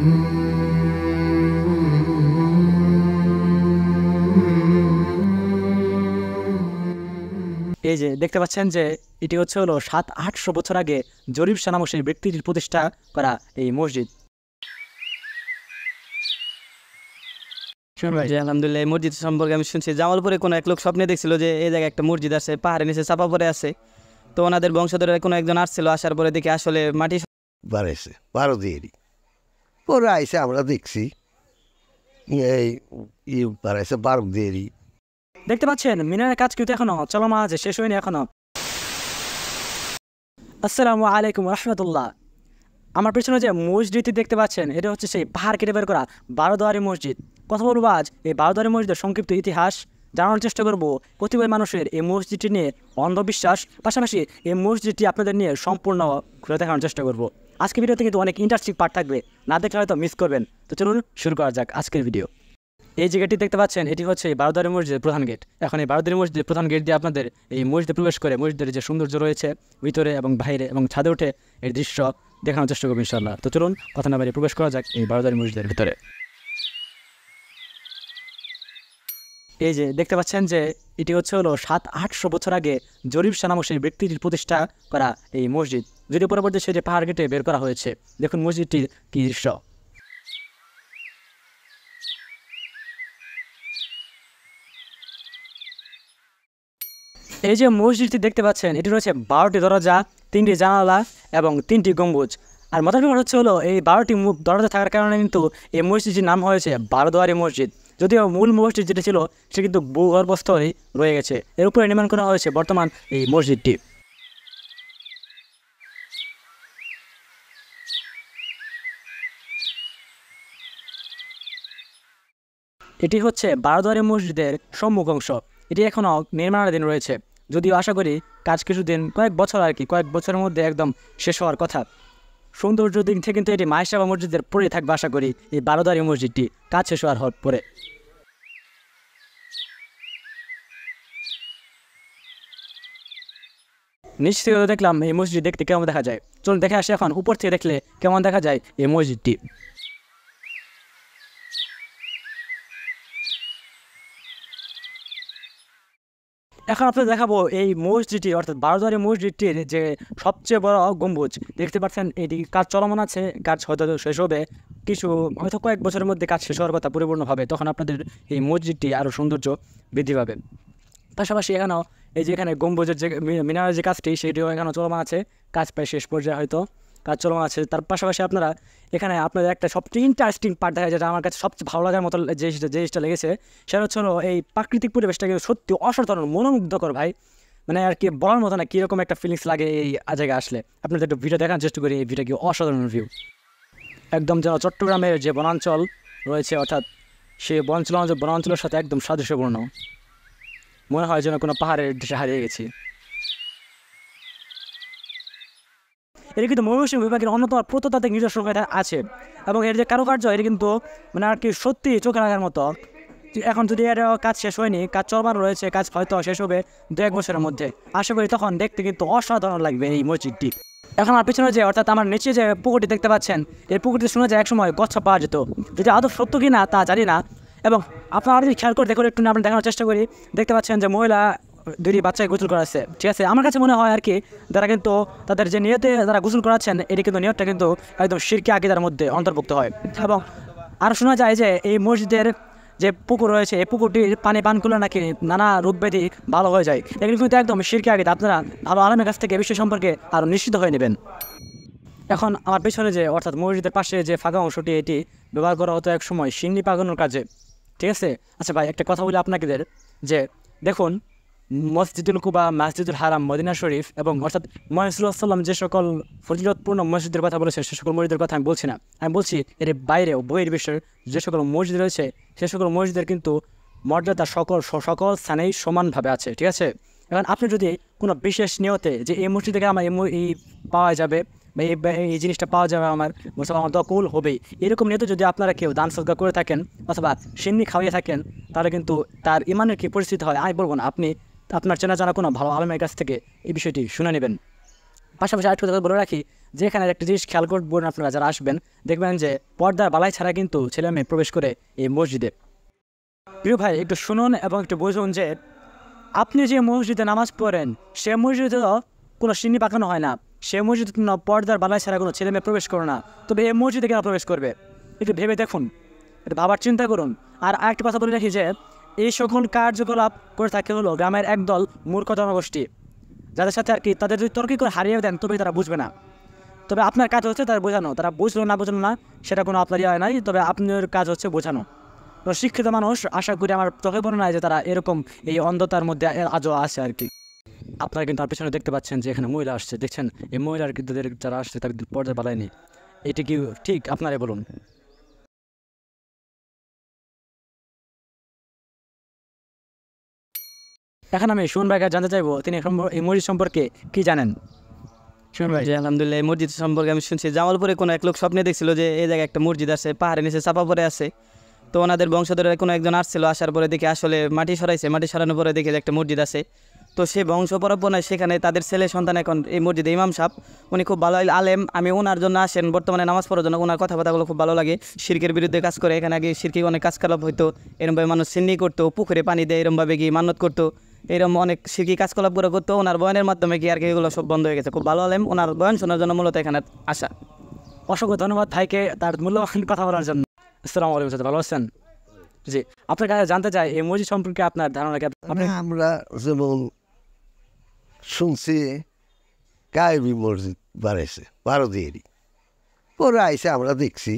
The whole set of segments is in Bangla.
এই যে দেখতে পাচ্ছেন যে এটি হচ্ছে হলো 700-800 বছর আগে জরিপ শাহ নামক সেই ব্যক্তিটির প্রতিষ্ঠা করা এই মসজিদ। যে আলহামদুলিল্লাহ এই মসজিদ সম্পর্কে আমি শুনছি, জামালপুরে কোনো এক লোক স্বপ্নে দেখছিল যে এই জায়গায় একটা মসজিদ আছে, পাহাড়ের নিচে চাপা পড়ে আছে। তো ওনাদের বংশধরের কোনো একজন আসছিল, আসার পরে দেখি আসলে মাটি বাড়াইছে 12 দিয়েরই পরে আইসে, আমরা দেখছি এই বাড়াইছে 12 দিয়েরই। দেখতে পাচ্ছেন মিনারের কাজ কিন্তু এখনো চলমান আছে, শেষ হয়নি এখনো। আসসালামু আলাইকুম রহমতুল্লাহ। আমার পেছনে যে মসজিদটি দেখতে পাচ্ছেন এটা হচ্ছে সেই পাহাড় কেটে বের করা 12 দুয়ারি মসজিদ। কথা বলবো আজ এই 12 দুয়ারি মসজিদের সংক্ষিপ্ত ইতিহাস জানানোর চেষ্টা করবো, কতিপয় মানুষের এই মসজিদটি নিয়ে অন্ধবিশ্বাস, পাশাপাশি এই মসজিদটি আপনাদের নিয়ে সম্পূর্ণ ঘুরে দেখানোর চেষ্টা করবো। আজকের ভিডিওতে কিন্তু অনেক ইন্টারেস্টিং পার্ট থাকবে, না দেখলে হয়তো মিস করবেন। তো চলুন শুরু করা যাক আজকের ভিডিও। এই যে গেটটি দেখতে পাচ্ছেন এটি হচ্ছে এই 12 দুয়ারি মসজিদের প্রধান গেট। এখন এই 12 দুয়ারি মসজিদের প্রধান গেট দিয়ে আপনাদের এই মসজিদে প্রবেশ করে মসজিদের যে সৌন্দর্য রয়েছে ভিতরে এবং বাইরে এবং ছাদে উঠে এর দৃশ্য দেখানোর চেষ্টা করবো ইনশাআল্লাহ। তো চলুন কথা না বাড়িয়ে প্রবেশ করা যাক এই 12 দুয়ারি মসজিদের ভিতরে। এই যে দেখতে পাচ্ছেন যে এটি হচ্ছে হলো 700-800 বছর আগে জরিপ শাহ নামক সেই ব্যক্তিটির প্রতিষ্ঠা করা এই মসজিদ, যদি পরবর্তী সে যে পাহাড় গেটে বের করা হয়েছে। দেখুন মসজিদটির কি দৃশ্য। এই যে মসজিদটি দেখতে পাচ্ছেন এটি রয়েছে 12টি দরজা, 3টি জানালা এবং 3টি গম্বুজ। আর মজার ব্যাপার হচ্ছে হলো এই 12টি দরজা থাকার কারণে কিন্তু এই মসজিদটির নাম হয়েছে 12 দুয়ারি মসজিদ। যদিও মূল মসজিদ যেটা ছিল সে কিন্তু ভূগর্ভস্থলেই রয়ে গেছে, এর উপরে নির্মাণ করা হয়েছে বর্তমান এই মসজিদটি। এটি হচ্ছে 12 দুয়ারি মসজিদের সম্মুখ অংশ। এটি এখনও নির্মাণাধীন রয়েছে, যদিও আশা করি কাজ কিছুদিন কয়েক বছর আর কি কয়েক বছরের মধ্যে একদম শেষ হওয়ার কথা। সৌন্দর্য দিক থেকে কিন্তু এটি মাইশাবা মসজিদের পরে থাকবে আশা করি এই 12 দুয়ারি মসজিদটি কাজ শেষ হওয়ার পরে। নিচ থেকে দেখলাম এই মসজিদ দেখতে কেমন দেখা যায়, চলুন দেখে আসি এখন উপর থেকে দেখলে কেমন দেখা যায় এই মসজিদটি। এখন আপনাদের দেখাবো এই মসজিদটি অর্থাৎ 12 দুয়ারি মসজিদটির যে সবচেয়ে বড় গম্বুজ। দেখতে পাচ্ছেন এটি কাজ চলমান আছে, কাজ হয়তো শেষ হবে হয়তো কয়েক বছরের মধ্যে কাজ শেষ হওয়ার কথা পরিপূর্ণভাবে, তখন আপনাদের এই মসজিদটি আরও সৌন্দর্য বৃদ্ধি পাবে। পাশাপাশি এখানেও এই যে এখানে গম্বুজের যে মিনারের যে কাজটি সেটিও এখানেও চলমান আছে, কাজ প্রায় শেষ পর্যায়ে হয়তো কাজ চলমান আছে। তার পাশাপাশি আপনারা এখানে আপনাদের একটা সবচেয়ে ইন্টারেস্টিং পার্ট দেখা যায়, যেটা আমার কাছে সবচেয়ে ভালো লাগার মতো যে জিনিসটা লেগেছে সেটা হচ্ছে হলো এই প্রাকৃতিক পরিবেশটা কিন্তু সত্যি অসাধারণ মনোমুগ্ধকর ভাই। মানে আর কি বলার মতো না কীরকম একটা ফিলিংস লাগে এই জায়গায় আসলে। আপনাদের একটু ভিডিও দেখার চেষ্টা করি, এই ভিডিও কি অসাধারণ ভিউ। একদম যেন চট্টগ্রামের যে বনাঞ্চল রয়েছে অর্থাৎ সেই বনাঞ্চলের সাথে একদম সাদৃশ্যপূর্ণ, মনে হয় যেন কোনো পাহাড়ের দেশে হারিয়ে গেছি। এর কিন্তু ময়মনসিংহ বিভাগের অন্যতম প্রত্নতাত্ত্বিক নিজস্ব আছে এবং এর যে কারুকার্য এটা কিন্তু মানে আর কি সত্যি চোখে লাগার মতো। এখন যদি এর কাজ শেষ হয়নি, কাজ চলমান রয়েছে, কাজ হয়তো শেষ হবে 2-1 বছরের মধ্যে, আশা করি তখন দেখতে কিন্তু অসাধারণ লাগবে এই মসজিদটি। এখন আমার পেছনে যে অর্থাৎ আমার নিচে যে পুকুরটি দেখতে পাচ্ছেন, এই পুকুরটি শোনা যায় একসময় গচ্ছা পাওয়া যেত, যদি আদৌ সত্য কি না তা জানি না। এবং আপনারা যদি খেয়াল করে দেখুন একটু আমরা দেখানোর চেষ্টা করি, দেখতে পাচ্ছেন যে মহিলা 2টি বাচ্চাকে গোসল করাচ্ছে, ঠিক আছে। আমার কাছে মনে হয় আর কি তারা কিন্তু তাদের যে নিয়তে তারা গোসল করাচ্ছেন এটি কিন্তু নিয়তটা কিন্তু একদম শিরকি আকীদার মধ্যে অন্তর্ভুক্ত হয়। এবং আরও শোনা যায় যে এই মসজিদের যে পুকুর রয়েছে এই পুকুরটির পানি পান করলে নাকি নানা রোগব্যাধি ভালো হয়ে যায়। এগুলো কিন্তু একদম শিরকি আকীদা, আপনারা ভালো আলেমের কাছ থেকে এই বিষয় সম্পর্কে আরও নিশ্চিত হয়ে নেবেন। এখন আমার পেছনে যে অর্থাৎ মসজিদের পাশে যে ফাঁকা অংশটি এটি ব্যবহার করা হতো এক সময় সিন্নি পাকানোর কাজে, ঠিক আছে। আচ্ছা ভাই একটা কথা বলি আপনাদের যে দেখুন মসজিদুল কুবা, মসজিদুল হারাম, মদিনা শরীফ এবং অর্থাৎ মুহাম্মদ সাল্লাম যে সকল ফজিলতপূর্ণ মসজিদের কথা বলেছে সে সকল মসজিদের কথা আমি বলছি না, আমি বলছি এর বাইরেও বইয়ের বিশ্বের যে সকল মসজিদ রয়েছে সে সকল মসজিদের কিন্তু মর্যাদা সকল স্থানেই সমানভাবে আছে, ঠিক আছে। এখন আপনি যদি কোনো বিশেষ নিয়তে যে এই মসজিদ থেকে আমার এই পাওয়া যাবে বা এই জিনিসটা পাওয়া যাবে, আমার দখল হবেই, এরকম নিয়তে যদি আপনারা কেউ দান সদকা করে থাকেন অথবা সিন্নি খাওয়াইয়ে থাকেন, তাহলে কিন্তু তার ইমানের কী পরিস্থিতি হয় আমি বলবো না, আপনি আপনার চেনা জানা কোনো ভালো আলেমের কাছ থেকে এই বিষয়টি শুনে নেবেন। পাশাপাশি আরেকটা কথা বলে রাখি যে এখানে একটা জিনিস খেয়াল করবেন আপনারা যারা আসবেন, দেখবেন যে পর্দার বালাই ছাড়া কিন্তু ছেলে মেয়ে প্রবেশ করে এই মসজিদে। প্রিয় ভাই একটু শুনুন এবং একটু বুঝুন যে আপনি যে মসজিদে নামাজ পড়েন সে মসজিদে কোনো সিন্নি পাকানো হয় না, সে মসজিদে পর্দার বালাই ছাড়া কোনো ছেলে মেয়ে প্রবেশ করে না, তবে এই মসজিদে কেন প্রবেশ করবে একটু ভেবে দেখুন, একটু ভাবার চিন্তা করুন। আর আরেকটা কথা বলে রাখি যে এই সকল কার্যকলাপ করে থাকে হলো গ্রামের একদল মূর্খ জনগোষ্ঠী, যাদের সাথে আর কি তাদের যদি তর্কি করে হারিয়ে দেন তবে তারা বুঝবে না। তবে আপনার কাজ হচ্ছে তারা বোঝানো, তারা বুঝলো না বুঝলো না সেটা কোনো আপনার ইয়ে নাই, তবে আপনার কাজ হচ্ছে বোঝানো। তো শিক্ষিত মানুষ আশা করি আমার চোখে পড়ে না যে তারা এরকম এই অন্ধতার মধ্যে আজও আছে আর কি। আপনারা কিন্তু তার পেছনে দেখতে পাচ্ছেন যে এখানে মহিলা আসছে, দেখছেন এই মহিলার কিন্তু যারা আসছে তাদের পর্দার বালাই নেই, এটি কি ঠিক আপনারাই বলুন। এখন আমি সুমন ভাইকে জানতে চাইবো তিনি এই মসজিদ সম্পর্কে কি জানেন। সুমন ভাই। জি আলহামদুলিল্লাহ, এই মসজিদ সম্পর্কে আমি শুনছি জামালপুরে কোনো এক লোক স্বপ্নে দেখছিল যে এই জায়গায় একটা মসজিদ আছে, পাহাড়ের নিচে চাপা পড়ে আছে। তো ওনাদের বংশধরের কোনো একজন আসছিল, আসার পরে দেখে আসলে মাটি সরাইছে, মাটি সরানোর পরে দেখে যে একটা মসজিদ আছে। তো সে বংশ পরম্পরায় সেখানে তাদের ছেলে সন্তান এখন এই মসজিদে ইমাম সাহেব, উনি খুব ভালো আলেম। আমি ওনার জন্য আসেন বর্তমানে নামাজ পড়ার জন্য, ওনার কথাবার্তাগুলো খুব ভালো লাগে। শিরকের বিরুদ্ধে কাজ করে, এখানে আগে শিরকি অনেক কাজকলাপ হইতো, এরমভাবে মানুষ সিন্নি করতো, পুকুরে পানি দেয় এরমভাবে গিয়ে মান্নত করতো, এরকম অনেক শিরকি কাজকলাপ করে করতো। ওনার বয়ানের মাধ্যমে কি আর কি এগুলো সব বন্ধ হয়ে গেছে। খুব ভালো আলেম, ওনার বয়ান শোনার জন্য মূলত এখানে আসা। অসংখ্য ধন্যবাদ ভাইকে তার মূল্যবান কথা বলার জন্য। আসসালামু আলাইকুম, ভালো আছেন? জি, আপনার কাছে জানতে চাই এই মসজিদ সম্পর্কে আপনার ধারণা কি? আমরা যেমন শুনছি কায়েবি মসজিদ বানাইছে ভারতীয়রই, পরে আইসে আমরা দেখছি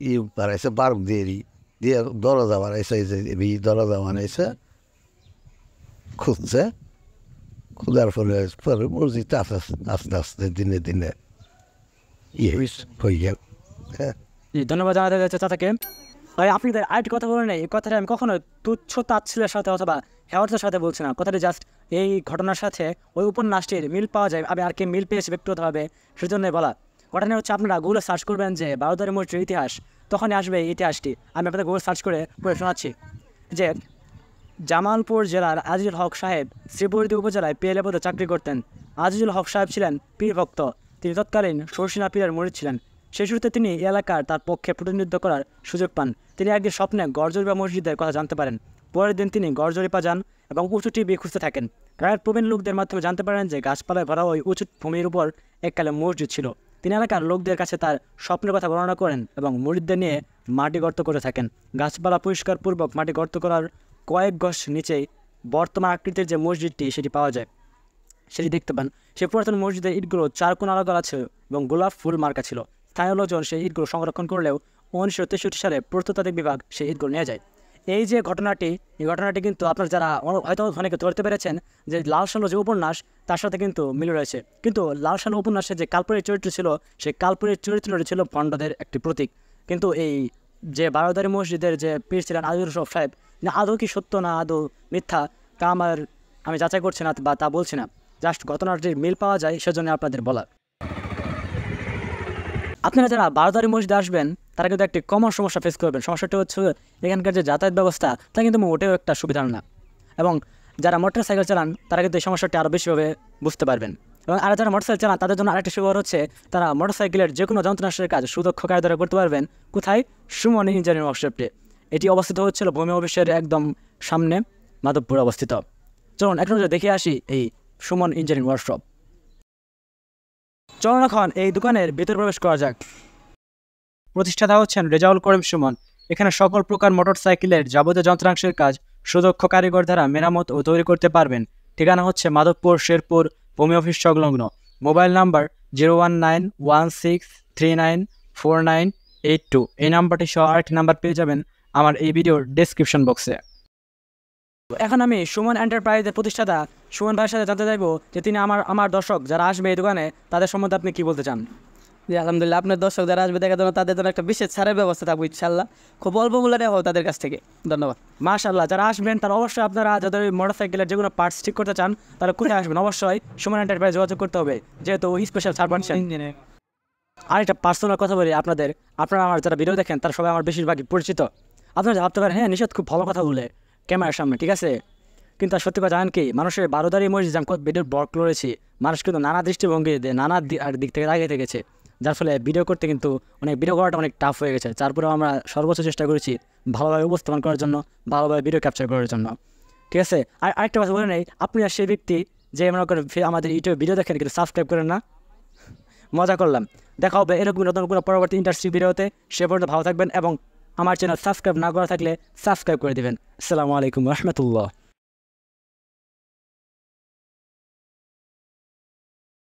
এই বানাইছে ভারতীয়রই দিয়ে দরজা বানাইছে, এই দরজা বানাইছে খুঁজছে, খোঁজার পরে পরে মসজিদ আস্তে আস্তে দিনে দিনে হয়ে গেল। হ্যাঁ, জি, ধন্যবাদ জানাতে যাচ্ছে চাচাকে। ভাই আপনি আরেকটি কথা বলেন, এই কথাটা আমি কখনো তুচ্ছ তাচ্ছিলের সাথে অথবা হেওয়ার্সের সাথে বলছি না, কথাটি জাস্ট এই ঘটনার সাথে ওই উপন্যাসটির মিল পাওয়া যায়, আমি আর কি মিল পেয়েছি ব্যক্তিগতভাবে সেজন্যই বলা। ঘটনা হচ্ছে আপনারা গুগলে সার্চ করবেন যে বারোদারি মসজিদের ইতিহাস, তখনই আসবে এই ইতিহাসটি। আমি আপনাদের গুগল সার্চ করে শোনাচ্ছি যে জামালপুর জেলার আজিজুল হক সাহেব শ্রীবর্দী উপজেলায় পিএলএ পদে চাকরি করতেন। আজিজুল হক সাহেব ছিলেন পীর ভক্ত, তিনি তৎকালীন শর্ষিনা পীরের মুরিদ ছিলেন। সেই শুরুতে তিনি এলাকার তার পক্ষে প্রতিনিধিত্ব করার সুযোগ পান। তিনি একদিন স্বপ্নে গড়জরিপা মসজিদের কথা জানতে পারেন। পরের দিন তিনি গড়জরিপা যান এবং উঁচু টিভি খুঁজতে থাকেন। গ্রামের প্রবীণ লোকদের মাধ্যমে জানতে পারেন যে গাছপালায় ভরা ওই উঁচু ভূমির উপর এককালে মসজিদ ছিল। তিনি এলাকার লোকদের কাছে তার স্বপ্নের কথা বর্ণনা করেন এবং মুরিদদের নিয়ে মাটি গর্ত করে থাকেন। গাছপালা পরিষ্কার পূর্বক মাটি গর্ত করার কয়েক গজ নিচেই বর্তমান আকৃতির যে মসজিদটি সেটি পাওয়া যায়, সেটি দেখতে পান। সেই পুরাতন মসজিদের ইটগুলো 4 কোণ আলাদা ছিল এবং গোলাপ ফুল মার্কা ছিল। স্থানীয় লোকজন সেই ইটগুলো সংরক্ষণ করলেও 1963 সালে প্রত্নতাত্ত্বিক বিভাগ সেই ইটগুলো নিয়ে যায়। এই যে ঘটনাটি, এই ঘটনাটি কিন্তু আপনার যারা হয়তো অনেকে ধরতে পেরেছেন যে লাল সালো যে উপন্যাস তার সাথে কিন্তু মিল রয়েছে, কিন্তু লাল সালো উপন্যাসের যে কাল্পনিক চরিত্র ছিল সেই কাল্পনিক চরিত্রটি ছিল ভণ্ডদের একটি প্রতীক। কিন্তু এই যে বারোদারি মসজিদের যে পীর ছিলেন আজিজুল হক সাহেব, না আদৌ কি সত্য না আদৌ মিথ্যা তা আমি যাচাই করছি না বা তা বলছি না, জাস্ট ঘটনাটির মিল পাওয়া যায় সেজন্য আপনাদের বলা। আপনারা যারা বারোদারি মসজিদে আসবেন তারা কিন্তু একটি কমন সমস্যা ফেস করবেন। সমস্যাটা হচ্ছে এখানকার যে যাতায়াত ব্যবস্থা তা কিন্তু মোটেও একটা সুবিধার না, এবং যারা মোটর সাইকেল চালান তারা কিন্তু এই সমস্যাটি আরও বেশিভাবে বুঝতে পারবেন। এবং আর যারা মোটর সাইকেল চালান তাদের জন্য আরেকটি সুবিধা হচ্ছে তারা মোটর সাইকেলের যে কোনো যন্ত্রাংশের কাজ সুদক্ষ কায়দায় করতে পারবেন। কোথায়? সুমন ইঞ্জিনিয়ারিং ওয়ার্কশপে। এটি অবস্থিত হচ্ছিল ভূমি অফিসের একদম সামনে, মাধবপুর অবস্থিত। চলুন এখন দেখে আসি এই সুমন ইঞ্জিনিয়ারিং ওয়ার্কশপ। চলুন এখন এই দোকানের ভিতরে প্রবেশ করা যাক। প্রতিষ্ঠাতা হচ্ছেন রেজাউল করিম সুমন। এখানে সকল প্রকার মোটর সাইকেলের যাবতীয় যন্ত্রাংশের কাজ সুদক্ষ কারিগর দ্বারা মেরামত ও তৈরি করতে পারবেন। ঠিকানা হচ্ছে মাধবপুর শেরপুর ভূমি অফিস সংলগ্ন। Mobile number 01916394982। এই নাম্বারটি সহ আরেকটি নাম্বার পেয়ে যাবেন আমার এই ভিডিওর ডেসক্রিপশন বক্সে। এখন আমি সুমন এন্টারপ্রাইজের প্রতিষ্ঠাতা সুমন ভাইয়ের সাথে জানতে চাইবো যে তিনি আমার দর্শক যারা আসবে এই দোকানে তাদের সম্বন্ধে আপনি কি বলতে চান? জি আলহামদুলিল্লাহ, আপনার দর্শক যারা আসবে দেখার জন্য তাদের জন্য একটা বিশেষ ছাড়ের ব্যবস্থা থাকবে ইনশাল্লাহ। খুব অল্প মূল্যে নেওয়া তাদের কাছ থেকে। ধন্যবাদ। মাশাআল্লাহ, যারা আসবেন তারা অবশ্যই আপনারা যাদের মোটরসাইকেলের যেগুলো পার্টস ঠিক করতে চান তারা কোথায় আসবেন? অবশ্যই সুমন এন্টারপ্রাইজ যোগাযোগ করতে হবে, যেহেতু স্পেশাল ছাড় পাচ্ছেন। আর একটা পার্সোনাল কথা বলি আপনারা আমার যারা ভিডিও দেখেন তারা সবাই আমার বেশিরভাগই পরিচিত। আপনারা ভাবতে পারেন হ্যাঁ নিষেধ খুব ভালো কথা বলে ক্যামেরার সামনে, ঠিক আছে, কিন্তু আর সত্যি কথা জানেন কি, মানুষের বারোদারি মসজিদ আমি ভিডিও ব্লগ করেছি, মানুষ কিন্তু নানা দৃষ্টিভঙ্গি নানা দিক থেকে আগে থেকেছে, যার ফলে ভিডিও করতে কিন্তু ভিডিও করাটা অনেক টাফ হয়ে গেছে। তারপরেও আমরা সর্বোচ্চ চেষ্টা করেছি ভালোভাবে উপস্থাপন করার জন্য, ভালোভাবে ভিডিও ক্যাপচার করার জন্য। ঠিক আছে, আর আরেকটা কথা বলে নেই, আপনি আর সেই ব্যক্তি যে মনে করেন আমাদের ইউটিউবে ভিডিও দেখেন কিন্তু সাবস্ক্রাইব করেন না। মজা করলাম, দেখা হবে এরকম নতুন কোনো পরবর্তী ইন্টারেস্টিং ভিডিওতে। সে পর্যন্ত ভালো থাকবেন এবং আমার চ্যানেল সাবস্ক্রাইব না করা থাকলে সাবস্ক্রাইব করে দেবেন। আসসালামু আলাইকুম রহমতুল্লাহ।